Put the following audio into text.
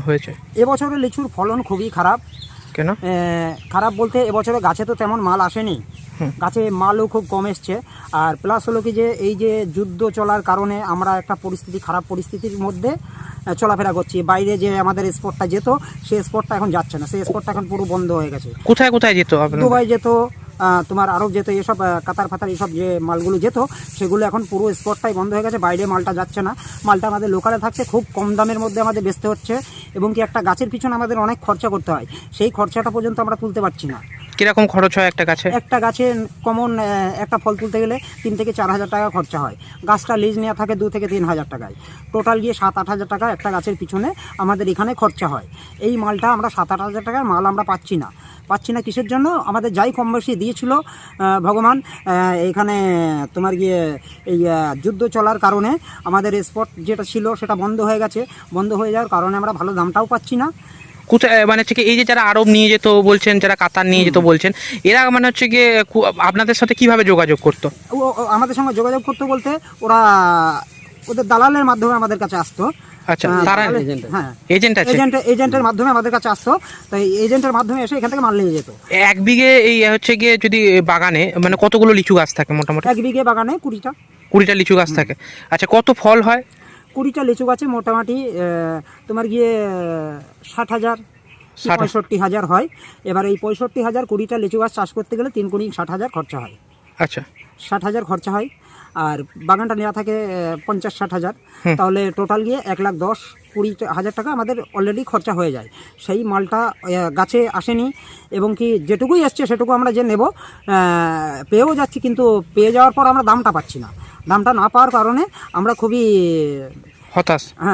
হয়েছে? এবছরে লিচুর ফলন খুবই খারাপ। কেন? খারাপ বলতে এবছরে গাছে তো তেমন মাল আসেনি, গাছে মালও খুব কম এসছে। আর প্লাস হলো কি যে এই যে যুদ্ধ চলার কারণে আমরা একটা খারাপ পরিস্থিতির মধ্যে চলাফেরা করছি। বাইরে যে আমাদের স্পটটা যেত সেই স্পটটা এখন যাচ্ছে না, সেই স্পটটা এখন পুরো বন্ধ হয়ে গেছে। কোথায় কোথায় যেত? দুবাই যেত, তোমার আরব যেত, এসব কাতার ফাতার এসব যে মালগুলো যেত সেগুলো এখন পুরো স্পটটাই বন্ধ হয়ে গেছে। বাইরে মালটা যাচ্ছে না, মালটা আমাদের লোকালে থাকছে, খুব কম দামের মধ্যে আমাদের বেচতে হচ্ছে। এবং কি একটা গাছের পিছনে আমাদের অনেক খরচা করতে হয়, সেই খরচাটা পর্যন্ত আমরা তুলতে পারছি না। কিরকম খরচ হয় একটা গাছে? একটা গাছে কমন একটা ফল তুলতে গেলে 3 থেকে 4 হাজার টাকা খরচা হয়। গাছটা লিজ নেওয়া থাকে 2 থেকে 3 হাজার টাকায়, টোটাল গিয়ে 7-8 হাজার টাকা একটা গাছের পিছনে আমাদের এখানে খরচা হয়। এই মালটা আমরা 7-8 হাজার টাকার মাল আমরা পাচ্ছি না। কিসের জন্য? আমাদের যাই কম বেশি দিয়েছিল ভগবান, এখানে তোমার গিয়ে এই যুদ্ধ চলার কারণে আমাদের স্পট যেটা ছিল সেটা বন্ধ হয়ে গেছে। বন্ধ হয়ে যাওয়ার কারণে আমরা ভালো দামটাও পাচ্ছি না। কোথায় মানে হচ্ছে কি এই যে যারা আরব নিয়ে যেত বলছেন, যারা কাতার নিয়ে যেত বলছেন, এরা মানে হচ্ছে গিয়ে আপনাদের সাথে কিভাবে যোগাযোগ করতো? আমাদের সঙ্গে যোগাযোগ করতে বলতে ওরা ওদের দালালের মাধ্যমে আমাদের কাছে আসতো। আচ্ছা, তারা হ্যাঁ এজেন্টের মাধ্যমে আমাদের কাছে আসতো, তাই এজেন্টের মাধ্যমে এসে এখান থেকে মাল নিয়ে যেত। 1 বিঘে এই হচ্ছে গিয়ে যদি বাগানে মানে কতগুলো লিচু গাছ থাকে মোটামুটি? 1 বিঘে বাগানে 20টা লিচু গাছ থাকে। আচ্ছা, কত ফল হয়? 20টা লিচু গাছে মোটামুটি তোমার গিয়ে 60,000 65,000 হয়। এবার এই 65,000 20টা লিচু গাছ চাষ করতে গেলে 3 কোটি 60,000 খরচা হয়। আচ্ছা, 60,000 খরচা হয়। আর বাগানটা নেওয়া থাকে 50-60,000, তাহলে টোটাল গিয়ে 1,10,000-20,000 টাকা আমাদের অলরেডি খরচা হয়ে যায়। সেই মালটা গাছে আসেনি, এবং কি যেটুকুই আসছে সেটুকু আমরা যে নেব পেয়েও যাচ্ছি, কিন্তু পেয়ে যাওয়ার পর আমরা দামটা পাচ্ছি না। দামটা না পাওয়ার কারণে আমরা খুবই হতাশ। হ্যাঁ।